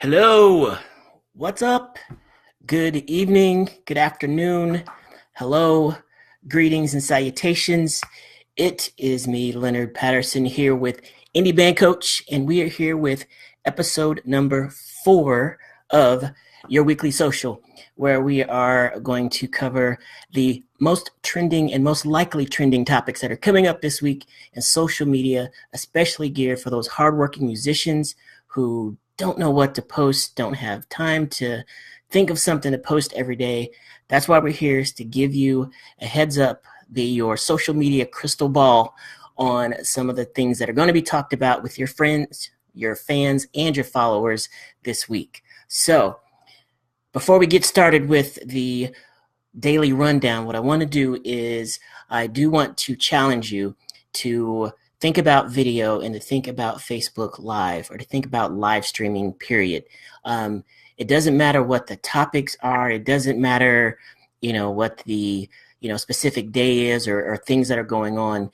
Hello, what's up? Good evening, good afternoon, hello, greetings and salutations. It is me, Leonard Patterson, here with Indie Band Coach, and we are here with episode number 4 of Your Weekly Social, where we are going to cover the most trending and most likely trending topics that are coming up this week in social media, especially geared for those hardworking musicians who don't know what to post, don't have time to think of something to post every day. That's why we're here, is to give you a heads up, be your social media crystal ball on some of the things that are going to be talked about with your friends, your fans, and your followers this week. So before we get started with the daily rundown, what I want to do is I do want to challenge you to think about video and to think about Facebook Live, or to think about live streaming, period. It doesn't matter what the topics are. It doesn't matter, what the, specific day is, or things that are going on.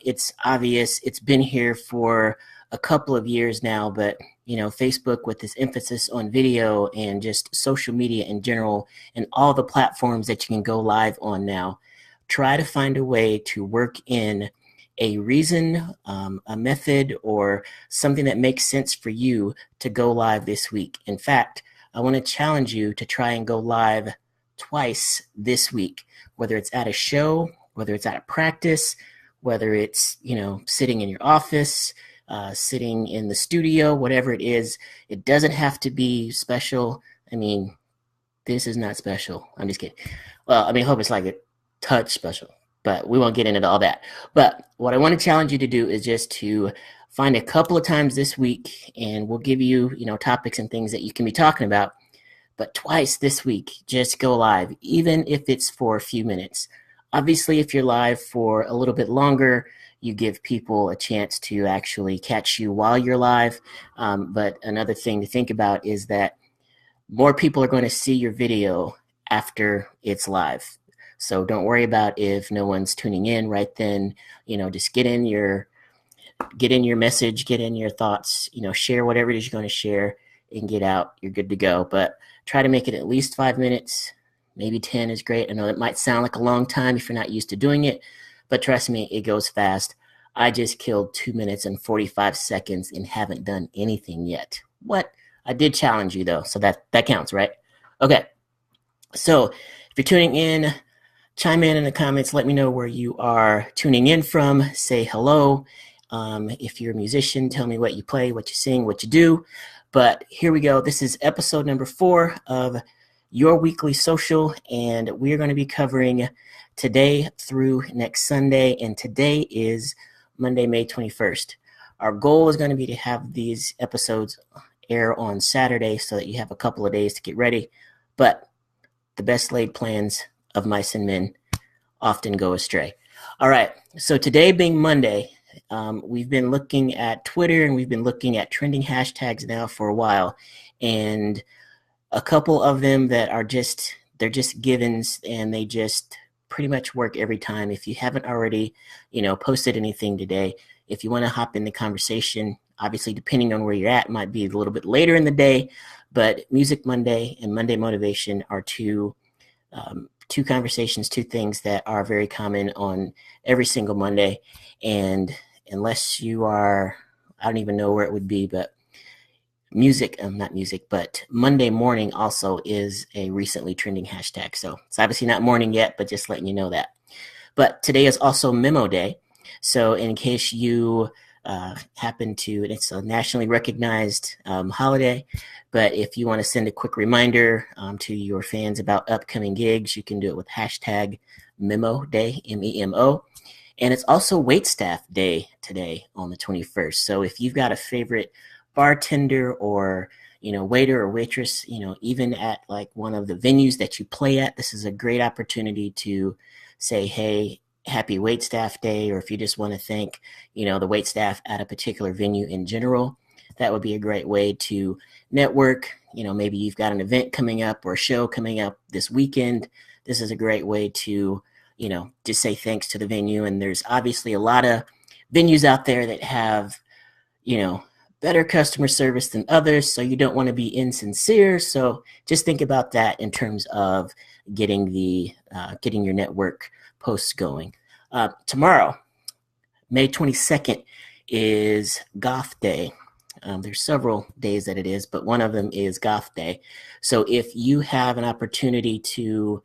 It's obvious. It's been here for a couple of years now, but, Facebook, with this emphasis on video and just social media in general and all the platforms that you can go live on now, try to find a way to work in a reason, a method, or something that makes sense for you to go live this week. In fact, I want to challenge you to try and go live twice this week, whether it's at a show, whether it's at a practice, whether it's, sitting in your office, sitting in the studio, whatever it is. It doesn't have to be special. I mean, this is not special. I'm just kidding. Well, I hope it's like a touch special, but we won't get into all that. But what I want to challenge you to do is just to find a couple of times this week, and we'll give you, topics and things that you can be talking about. But twice this week, just go live, even if it's for a few minutes. Obviously, if you're live for a little bit longer, you give people a chance to actually catch you while you're live. But another thing to think about is that more people are going to see your video after it's live. So don't worry about if no one's tuning in right then. Just get in your message, get in your thoughts, share whatever it is you're going to share and get out. You're good to go. But try to make it at least 5 minutes. Maybe 10 is great. I know it might sound like a long time if you're not used to doing it, but trust me, it goes fast. I just killed 2 minutes and 45 seconds and haven't done anything yet. What? I did challenge you though, so that counts, right? Okay. So if you're tuning in, chime in the comments. Let me know where you are tuning in from. Say hello. If you're a musician, tell me what you play, what you sing, what you do. But here we go. This is episode number 4 of Your Weekly Social, and we're going to be covering today through next Sunday, and today is Monday, May 21st. Our goal is going to be to have these episodes air on Saturday so that you have a couple of days to get ready, but the best laid plans of mice and men often go astray. All right, so today being Monday, we've been looking at Twitter and we've been looking at trending hashtags now for a while, and a couple of them that are they're just givens, and they just pretty much work every time. If you haven't already, posted anything today, if you want to hop in the conversation, obviously depending on where you're at, it might be a little bit later in the day, but Music Monday and Monday Motivation are two conversations, two things that are very common on every single Monday. And unless you are, I don't even know where it would be, but not music, but Monday morning also is a recently trending hashtag. So it's obviously not morning yet, but just letting you know that. But today is also Memo Day. So in case you happen to, and it's a nationally recognized holiday, but if you want to send a quick reminder to your fans about upcoming gigs, you can do it with hashtag Memo Day, MEMO. And it's also Waitstaff Day today on the 21st. So if you've got a favorite bartender or waiter or waitress, even at like one of the venues that you play at, this is a great opportunity to say, hey, happy waitstaff day. Or if you just want to thank the waitstaff at a particular venue in general, that would be a great way to network. Maybe you've got an event coming up or a show coming up this weekend. This is a great way to just say thanks to the venue. And there's obviously a lot of venues out there that have better customer service than others, so you don't want to be insincere. So just think about that in terms of getting your network posts going. Tomorrow, May 22nd, is Goth Day. There's several days that it is, but one of them is Goth Day. So if you have an opportunity to,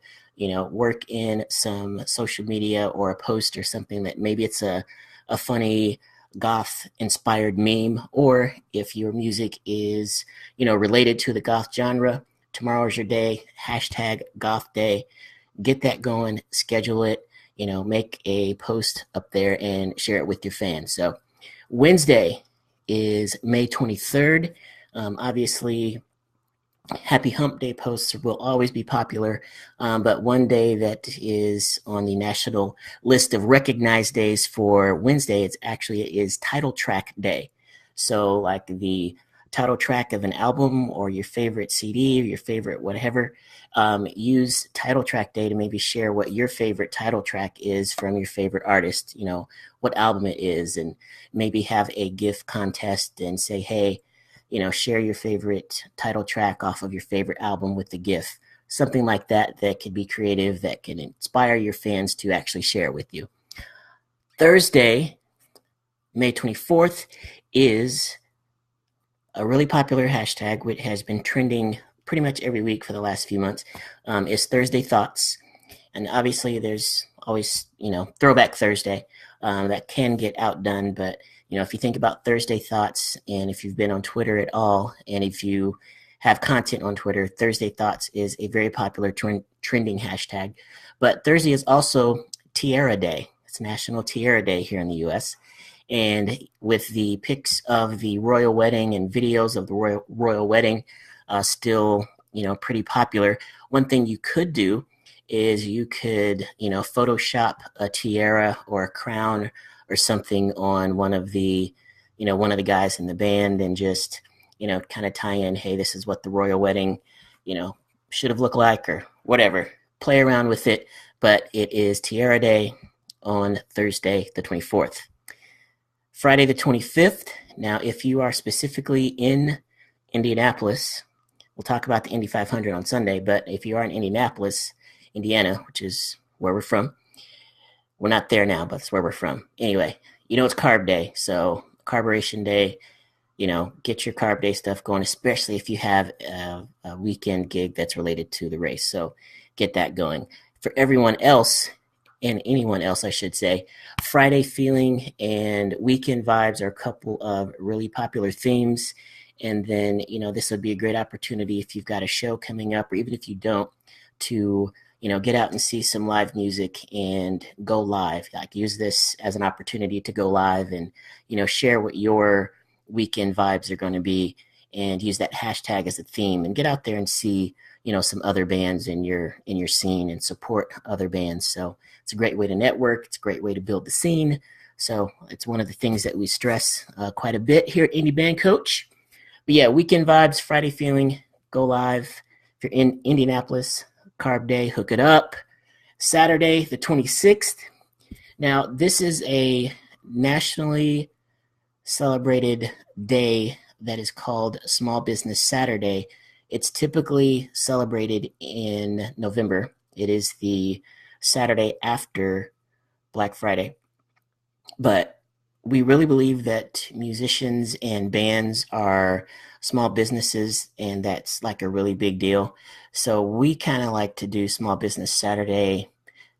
work in some social media or a post or something that maybe it's a funny goth-inspired meme, or if your music is, related to the goth genre, tomorrow's your day. Hashtag Goth Day. Get that going. Schedule it. Make a post up there and share it with your fans. So Wednesday is May 23rd. Obviously, Happy Hump Day posts will always be popular, but one day that is on the national list of recognized days for Wednesday, it is Title Track Day. So like the title track of an album or your favorite CD or your favorite whatever, use Title Track Day to maybe share what your favorite title track is from your favorite artist, what album it is, and maybe have a gift contest and say, hey, share your favorite title track off of your favorite album with the GIF. Something like that could be creative, that can inspire your fans to actually share with you. Thursday, May 24th, is a really popular hashtag, which has been trending pretty much every week for the last few months, is Thursday Thoughts. And obviously there's always, Throwback Thursday that can get outdone, but if you think about Thursday Thoughts, and if you've been on Twitter at all, and if you have content on Twitter, Thursday Thoughts is a very popular trending hashtag. But Thursday is also Tiara Day. It's National Tiara Day here in the U.S. And with the pics of the royal wedding and videos of the royal wedding still, pretty popular, one thing you could do is you could, Photoshop a tiara or a crown or something on one of the guys in the band, and just, kind of tie in, hey, this is what the royal wedding, should have looked like, or whatever. Play around with it, but it is Tiara Day on Thursday, the 24th. Friday, the 25th. Now, if you are specifically in Indianapolis, we'll talk about the Indy 500 on Sunday, but if you are in Indianapolis, Indiana, which is where we're from, we're not there now, but that's where we're from. Anyway, it's Carb Day, so Carburation Day, get your Carb Day stuff going, especially if you have a weekend gig that's related to the race. So get that going. For everyone else, and anyone else, I should say, Friday Feeling and Weekend Vibes are a couple of really popular themes. And then, this would be a great opportunity if you've got a show coming up, or even if you don't, to get out and see some live music and go live. Like, use this as an opportunity to go live and, share what your weekend vibes are going to be, and use that hashtag as a theme, and get out there and see, some other bands in your scene, and support other bands. So it's a great way to network. It's a great way to build the scene. So it's one of the things that we stress quite a bit here at Indie Band Coach. But yeah, Weekend Vibes, Friday Feeling, go live. If you're in Indianapolis, Carb Day, hook it up. Saturday, the 26th. Now, this is a nationally celebrated day that is called Small Business Saturday. It's typically celebrated in November. It is the Saturday after Black Friday. But we really believe that musicians and bands are small businesses, and that's like a really big deal. So we kind of like to do Small Business Saturday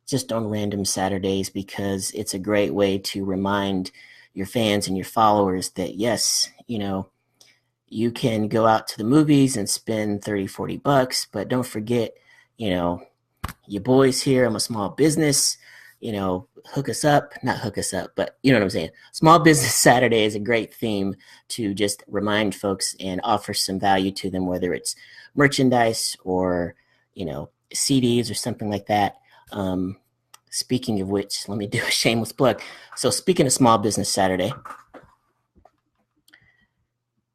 just on random Saturdays, because it's a great way to remind your fans and your followers that, yes, you can go out to the movies and spend 30, 40 bucks, but don't forget, your boys here, I'm a small business, hook us up, not hook us up, but you know what I'm saying? Small Business Saturday is a great theme to just remind folks and offer some value to them, whether it's merchandise or, CDs or something like that. Speaking of which, let me do a shameless plug. So speaking of Small Business Saturday,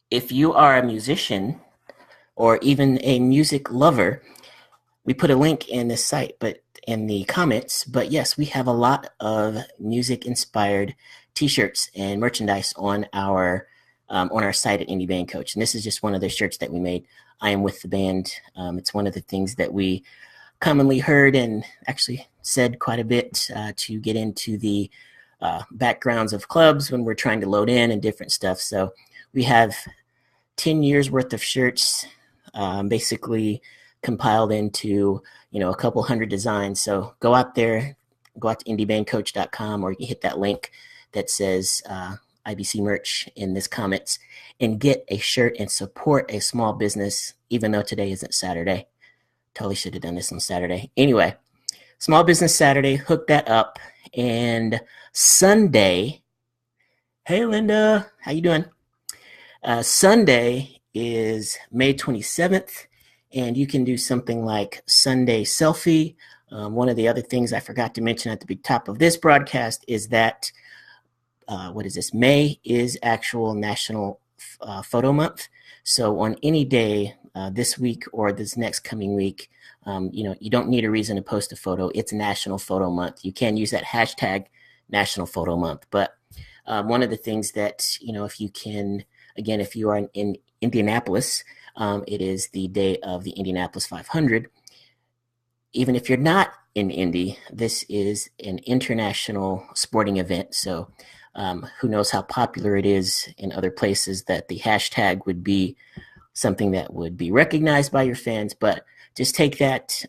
if you are a musician or even a music lover, we put a link in this site, but in the comments, but yes, we have a lot of music inspired t-shirts and merchandise on our on our site at Indie Band Coach. And this is just one of the shirts that we made. I am with the band. It's one of the things that we commonly heard and actually said quite a bit to get into the backgrounds of clubs when we're trying to load in and different stuff. So we have 10 years worth of shirts basically compiled into, a couple hundred designs. So go out there, go out to indiebandcoach.com, or you can hit that link that says IBC merch in this comments and get a shirt and support a small business, even though today isn't Saturday. Totally should have done this on Saturday. Anyway, Small Business Saturday, hook that up. And Sunday, hey Linda, how you doing? Sunday is May 27th, and you can do something like Sunday Selfie. One of the other things I forgot to mention at the top of this broadcast is that, May is actual National Photo Month. So on any day this week or this next coming week, you don't need a reason to post a photo. It's National Photo Month. You can use that hashtag National Photo Month. But one of the things that, if you can, again, if you are in Indianapolis, it is the day of the Indianapolis 500. Even if you're not in Indy, this is an international sporting event. So who knows how popular it is in other places that the hashtag would be something that would be recognized by your fans. But just take that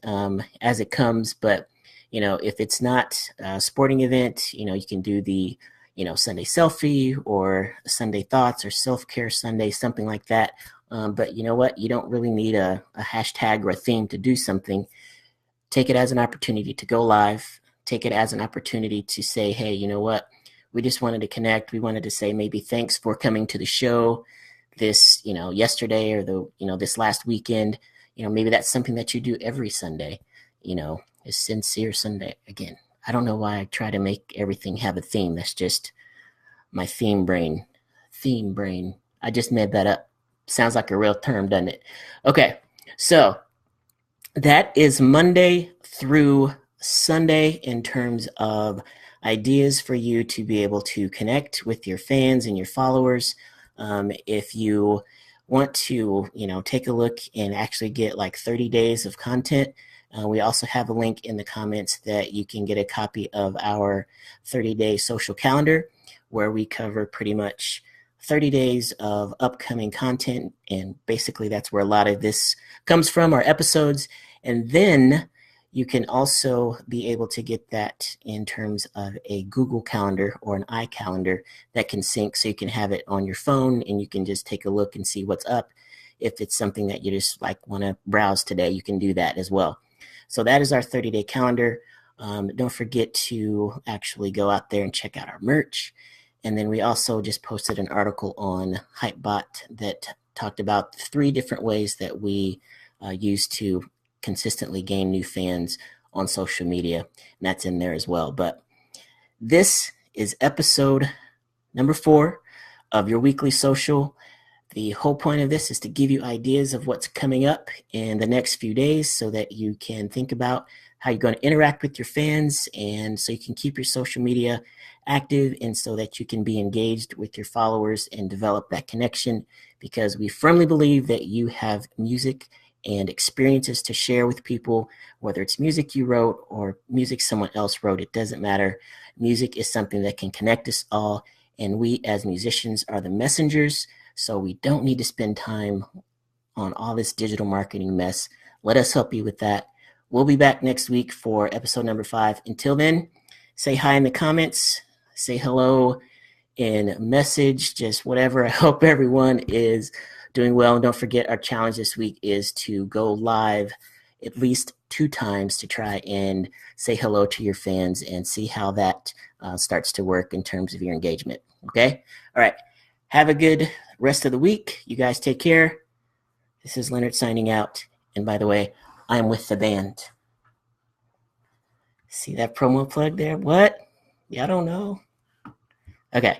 as it comes. But, if it's not a sporting event, you can do the, Sunday Selfie or Sunday Thoughts or Self-Care Sunday, something like that. But you know what? You don't really need a hashtag or a theme to do something. Take it as an opportunity to go live. Take it as an opportunity to say, hey, you know what? We just wanted to connect. We wanted to say maybe thanks for coming to the show this, yesterday or this last weekend. Maybe that's something that you do every Sunday, a sincere Sunday. Again, I don't know why I try to make everything have a theme. That's just my theme brain. I just made that up. Sounds like a real term, doesn't it? Okay, so that is Monday through Sunday in terms of ideas for you to be able to connect with your fans and your followers. If you want to, take a look and actually get like 30 days of content, we also have a link in the comments that you can get a copy of our 30-day social calendar, where we cover pretty much 30 days of upcoming content. And basically that's where a lot of this comes from, our episodes. And then you can also be able to get that in terms of a Google Calendar or an iCalendar that can sync, so you can have it on your phone and you can just take a look and see what's up. If it's something that you just want to browse today, you can do that as well. So that is our 30-day calendar. Don't forget to actually go out there and check out our merch. And then we also just posted an article on Hypebot that talked about 3 different ways that we use to consistently gain new fans on social media, and that's in there as well. But this is episode number 4 of your weekly social. The whole point of this is to give you ideas of what's coming up in the next few days so that you can think about how you're going to interact with your fans, and so you can keep your social media active and so that you can be engaged with your followers and develop that connection, because we firmly believe that you have music and experiences to share with people, whether it's music you wrote or music someone else wrote. It doesn't matter. Music is something that can connect us all, and we as musicians are the messengers, so we don't need to spend time on all this digital marketing mess. Let us help you with that. We'll be back next week for episode number 5. Until then, say hi in the comments, say hello in message, just whatever. I hope everyone is doing well. And don't forget, our challenge this week is to go live at least 2 times to try and say hello to your fans and see how that starts to work in terms of your engagement. Okay? All right. Have a good rest of the week. You guys take care. This is Leonard signing out. And by the way, I'm with the band. See that promo plug there? What? Yeah, I don't know. Okay.